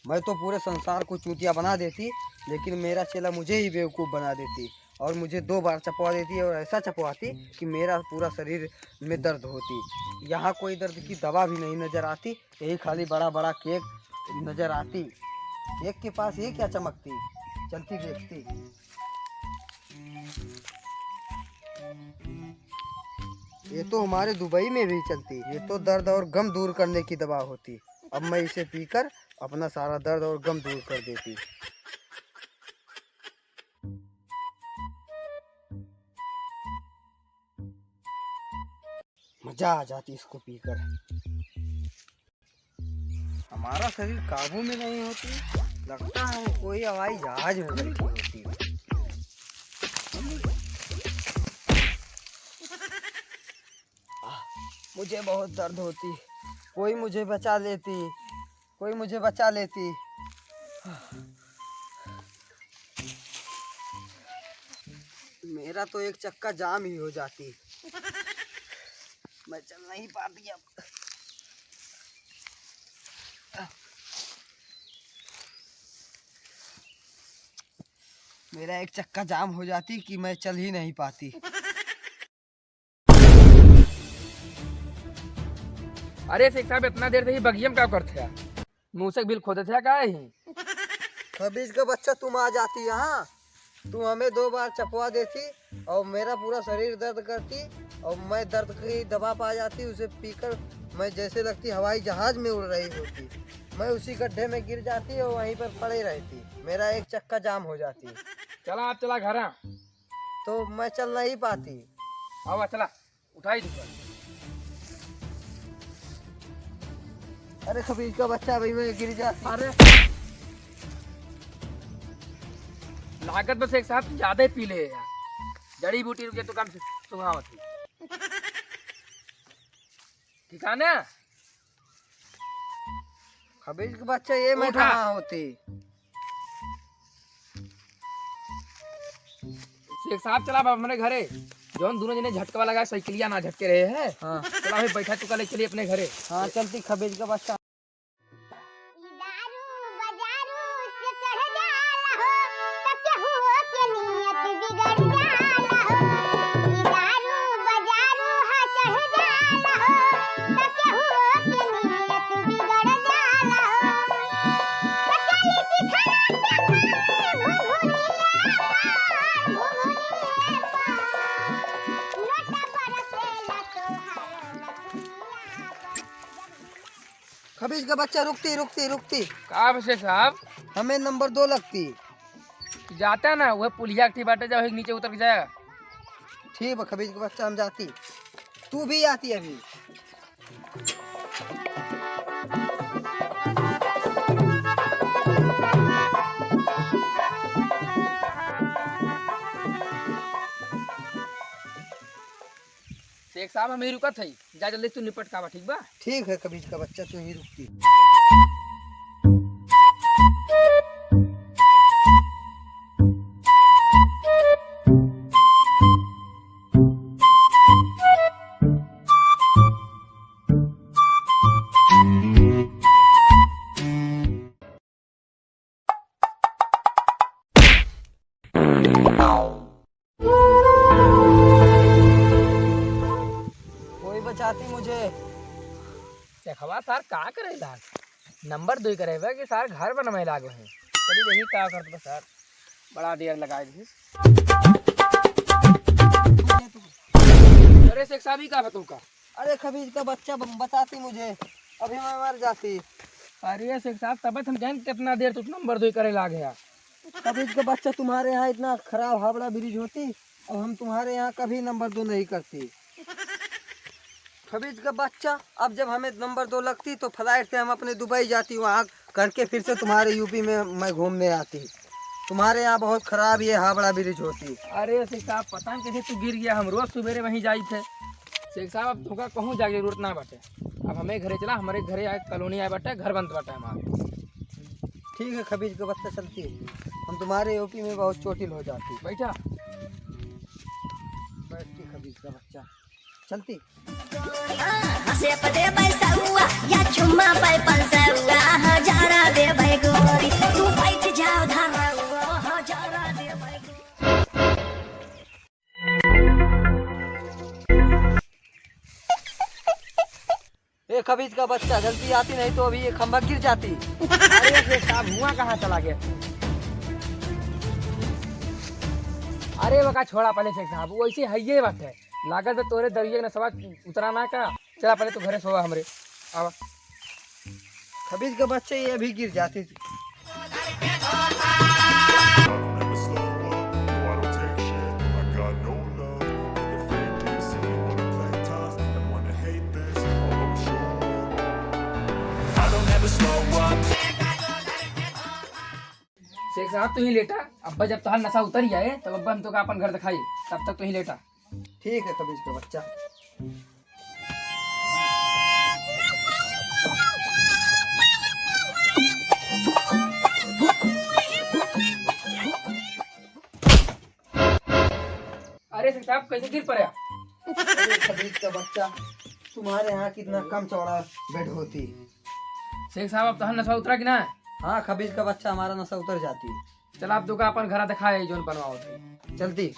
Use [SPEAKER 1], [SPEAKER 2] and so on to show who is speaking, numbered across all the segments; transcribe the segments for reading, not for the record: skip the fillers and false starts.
[SPEAKER 1] मैं तो पूरे संसार को चूतिया बना देती, लेकिन मेरा चेला मुझे ही बेवकूफ़ बना देती और मुझे 2 बार चपवा देती और ऐसा चपवाती कि मेरा पूरा शरीर में दर्द होती। यहाँ कोई दर्द की दवा भी नहीं नज़र आती, यही खाली बड़ा बड़ा केक नज़र आती। केक के पास ये क्या चमकती, चलती देखती। ये तो हमारे दुबई में भी चलती। ये तो दर्द और गम दूर करने की दवा होती। अब मैं इसे पीकर अपना सारा दर्द और गम दूर कर देती। मजा आ जाती इसको पीकर। हमारा शरीर काबू में नहीं होती, लगता है कोई हवाई जहाज में बैठी होती। मुझे बहुत दर्द होती, कोई मुझे बचा लेती, कोई मुझे बचा लेती। मेरा तो एक चक्का जाम ही हो जाती, मैं चल नहीं पाती अब। मेरा एक चक्का जाम हो जाती कि मैं चल ही नहीं पाती।
[SPEAKER 2] अरे शेख साहब इतना देर से ही बगियम क्या करते हैं? मुँह से बिल खोदे थे क्या ही?
[SPEAKER 1] खबीज का बच्चा तुम आ जाती यहाँ, तुम हमें 2 बार चपवा देती और मेरा पूरा शरीर दर्द करती और मैं दर्द की दवा पा जाती। उसे पीकर मैं जैसे लगती हवाई जहाज में उड़ रही होती। मैं उसी गड्ढे में गिर जाती और वहीं पर पड़े रहती। मेरा एक चक्का जाम हो जाती।
[SPEAKER 2] चला आप चला घर आ।
[SPEAKER 1] तो मैं चल नहीं पाती।
[SPEAKER 2] आओ चला उठाई दूसरा।
[SPEAKER 1] अरे खबीज का बच्चा भाई मैं गिर जाती।
[SPEAKER 2] अरे लागत बस एक साहब ज्यादा ही पी ले यार। जड़ी बूटी रुके तो कम से सुहावती। ठीक है ना?
[SPEAKER 1] खबीज का बच्चा ये मैं
[SPEAKER 2] उठा।
[SPEAKER 1] कहाँ होती।
[SPEAKER 2] शेख साहब चला अपने घरे। जौन दोनों जने झटका लगा साइकिलिया ना झटके रहे हैं।
[SPEAKER 1] हाँ
[SPEAKER 2] चला भाई बैठा चुका ले चलिए अपने घरे।
[SPEAKER 1] हाँ चलती खबीज का बच्चा। खबीज का बच्चा रुकती रुकती रुकती।
[SPEAKER 2] कहा शेख साहब
[SPEAKER 1] हमें नंबर 2 लगती।
[SPEAKER 2] जाता है ना वह पुलिया की बाटे जाओ नीचे उतर के जाएगा।
[SPEAKER 1] ठीक है खबीज का बच्चा हम जाती। तू भी आती अभी।
[SPEAKER 2] शेख साहब हम ही रुका थी। जा जल्दी तू निपट का बा ठीक बा।
[SPEAKER 1] ठीक है खबीज का बच्चा तू ही रुकती। कोई बचाती मुझे।
[SPEAKER 2] देखवा सर का करे लाग नंबर 2 करेगा कि सर घर बनवाए लागो है। चलिए देखी का करत बा सर। बड़ा देर लगाए दी। अरे शेख साहब ही का बतू का।
[SPEAKER 1] अरे खबीज का बच्चा बताती मुझे, अभी मैं मर जाती।
[SPEAKER 2] अरे शेख साहब तब हम जान कितना देर तू नंबर 2 करे लागे यार।
[SPEAKER 1] खबीज का बच्चा तुम्हारे यहाँ इतना खराब हावड़ा ब्रिज होती और हम तुम्हारे यहाँ कभी नंबर 2 नहीं करती। खबीज का बच्चा अब जब हमें नंबर 2 लगती तो फ्लाइट से हम अपने दुबई जाती, वहाँ करके फिर से तुम्हारे यूपी में मैं घूमने आती। तुम्हारे यहाँ बहुत खराब ये हावड़ा ब्रिज होती।
[SPEAKER 2] अरे शेख साहब पता नहीं कैसे तू गिर गया। हम रोज सुबेरे वहीं जाई थे। शेख साहब अब तुका कहूँ जाके जरूरत ना बाटे। अब हमें घरे चला, हमारे घरे आए कॉलोनी आए बाटे, घर बंद बाटे हमारा।
[SPEAKER 1] ठीक है खबीज का बच्चा चलती, हम तुम्हारे यूपी में बहुत चोटिल हो जाती।
[SPEAKER 2] बैठा
[SPEAKER 1] बैठती खबीज का बच्चा चलती।
[SPEAKER 3] हसे पदे पैसा हुआ या चुम्मा पे 500 हुआ हजारा दे भाई को।
[SPEAKER 1] खबीज का बच्चा, जल्दी आती नहीं तो अभी ये खंभा गिर जाती।
[SPEAKER 2] अरे शेख साहब हुआ कहाँ चला गया? अरे बका छोड़ा पहले शेख साहब, वो ऐसे है ये बात है। लागत है तोरे दरिये ने सवा उतराना का। चला पहले तो घरे सोवा हमरे। आवा
[SPEAKER 1] खबीज का बच्चा ये अभी गिर जाती।
[SPEAKER 3] Never slow up, no I don't take shit, I got no love for the fakeness. If you wanna play tough and wanna hate this, I'll always show up. I don't ever slow up.
[SPEAKER 2] Sheikh साहब तू ही लेटा, अब्बा जब तुहार नशा उतर जाए तब अब्बा हम तो का अपन घर दिखाई, तब तक तू ही लेटा।
[SPEAKER 1] ठीक है खबीज का बच्चा।
[SPEAKER 2] अरे शेख साहब कैसे गिर पड़ा?
[SPEAKER 1] अरे खबीज का बच्चा, तुम्हारे यहाँ कितना कम चौड़ा बेड होती।
[SPEAKER 2] शेख साहब अब तुहार नशा उतरा कि ना?
[SPEAKER 1] हाँ खबीज का बच्चा, हमारा नशा उतर जाती।
[SPEAKER 2] चला अब तो का अपन घर दिखाए जोन बनवाओ थे।
[SPEAKER 1] चलती।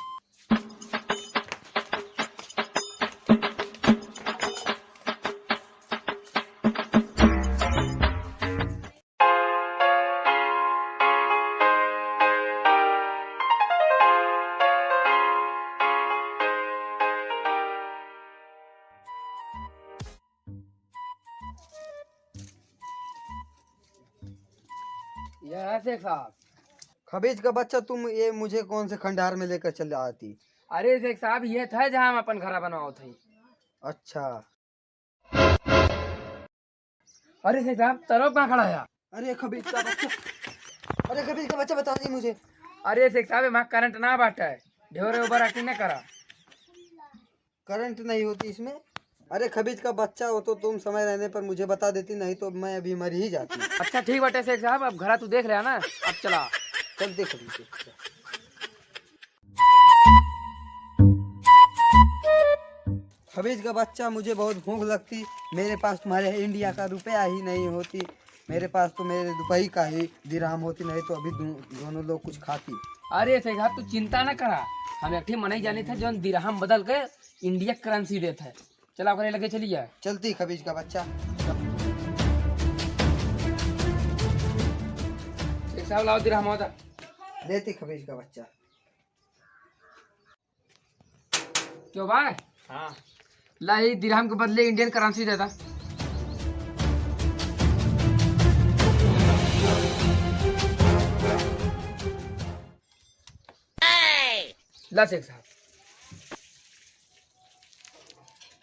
[SPEAKER 2] ये है शेख साहब।
[SPEAKER 1] खबीज का बच्चा, तुम ये मुझे कौन से खंडहर में लेकर चले आती?
[SPEAKER 2] अरे शेख साहब ये था जहाँ हम अपन घर बनवाओ थे।
[SPEAKER 1] अच्छा।
[SPEAKER 2] अरे शेख साहब तरफ कहाँ खड़ा है?
[SPEAKER 1] अरे खबीज का बच्चा, अरे खबीज का बच्चा बता दी मुझे।
[SPEAKER 2] अरे शेख साहब वहाँ करंट ना बांटा है, ढेरे ऊपर एक्टिंग न करा।
[SPEAKER 1] करंट नहीं होती इसमें। अरे खबीज का बच्चा हो तो तुम समय रहने पर मुझे बता देती, नहीं तो मैं अभी मर ही जाती।
[SPEAKER 2] अच्छा ठीक बाटे शेख साहब, अब घर तू देख रहा ना, अब चला।
[SPEAKER 1] चलते खबीज के बच्चा। खबीज का बच्चा, मुझे बहुत भूख लगती, मेरे पास तुम्हारे इंडिया का रुपया ही नहीं होती, मेरे पास तो मेरे दुबई का ही दिरहम होती, नहीं तो अभी दोनों लोग कुछ खाती।
[SPEAKER 2] अरे शेख साहब तू चिंता न करा, हम एक मनाई जाने थे जो दिरहम बदल के इंडिया करेंसी देते है। चला करे लगे चली जाए।
[SPEAKER 1] चलती खबीज का बच्चा।
[SPEAKER 2] शेख साहब लाओ दिरहम होता।
[SPEAKER 1] देती खबीज का बच्चा।
[SPEAKER 2] क्यों भाई? हाँ ला ये दिरहम के बदले इंडियन करेंसी देता। ला शेख साहब।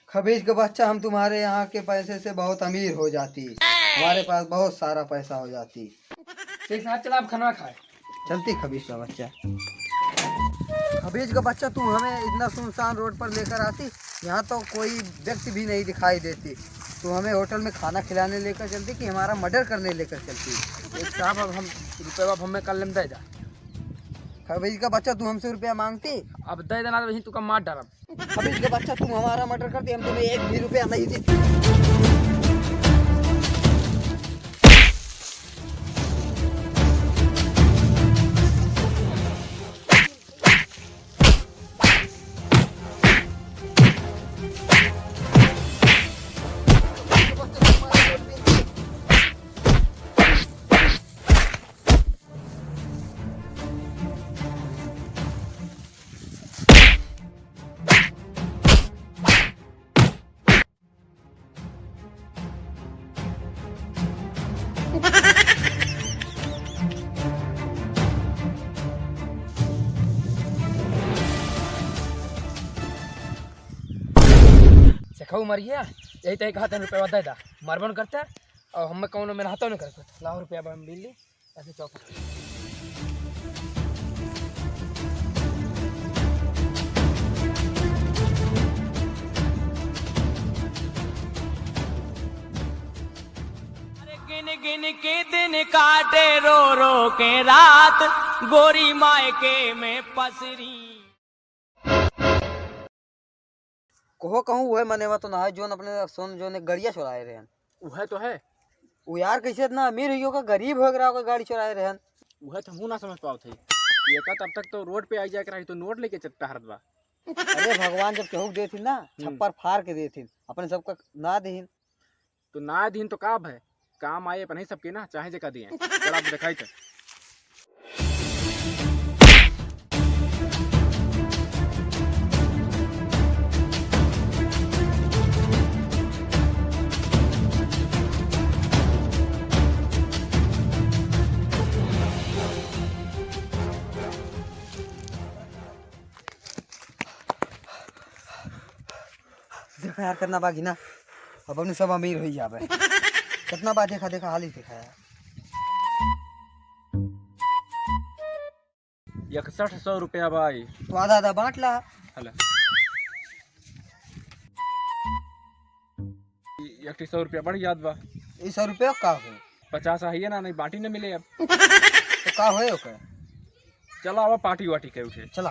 [SPEAKER 1] खबीज का बच्चा, हम तुम्हारे यहाँ के पैसे से बहुत अमीर हो जाती, हमारे पास बहुत सारा पैसा हो जाती।
[SPEAKER 2] शेख साहब चला आप खाना खाए।
[SPEAKER 1] चलती खबीज का बच्चा। खबीज का बच्चा, तुम हमें इतना सुनसान रोड पर लेकर आती, यहाँ तो कोई व्यक्ति भी नहीं दिखाई देती, तुम हमें होटल में खाना खिलाने लेकर चलती कि हमारा मर्डर करने लेकर चलती।
[SPEAKER 2] शेख साहब अब हम रुपये अब हमें कल दे जा।
[SPEAKER 1] खबीज का बच्चा, तुम हमसे रुपया मांगती,
[SPEAKER 2] अब दे देना तो वही तू का मार डालब।
[SPEAKER 1] खबीज का बच्चा, तुम हमारा मर्डर करती, हम तुम्हें एक भी रुपया नहीं देती।
[SPEAKER 2] सेखाऊ मर गया, यही तय कहा रुपया दे दा, मरबन करता और हमें कौन में हाथों नहीं करता। लाओ रुपया हम मिल ली ऐसे चौक।
[SPEAKER 4] गिन गिन के दिन काटे रो रो के रात, गोरी मायके में पसरी।
[SPEAKER 1] कहो कहूँ वह मनेवा तो ना है जोन अपने सोन जो ने गड़िया चुराए रहन।
[SPEAKER 2] वह तो है।
[SPEAKER 1] वो यार कैसे इतना अमीर हुई होगा, गरीब हो गया होगा, गाड़ी चुराए रहन।
[SPEAKER 2] वह तो हम ना समझ पाओ थे। ये का तब तक तो रोड पे आ जाए रही तो नोट लेके चट्टा हरत बा।
[SPEAKER 1] अरे भगवान जब केहू देथिन ना, छप्पर फाड़ के देथिन, अपने सबका ना देहिन।
[SPEAKER 2] तो ना दिन तो काब है काम आए अपन ही सबके ना चाहे जे का दिए चल आप दिखाई थे
[SPEAKER 1] देखा यार कितना बाकी ना अब अपने सब अमीर हो जावे कितना बात देखा देखा हाल ही देखा यार
[SPEAKER 2] 6100 रुपया भाई
[SPEAKER 1] तो आधा आधा बांट ला
[SPEAKER 2] हला 100 रुपया बढ़ याद बा
[SPEAKER 1] 100 रुपया का हो
[SPEAKER 2] 50 है ना नहीं बाटी न मिले अब
[SPEAKER 1] तो का होए ओके
[SPEAKER 2] चलो आवा पार्टी वाटी के उठे
[SPEAKER 1] चला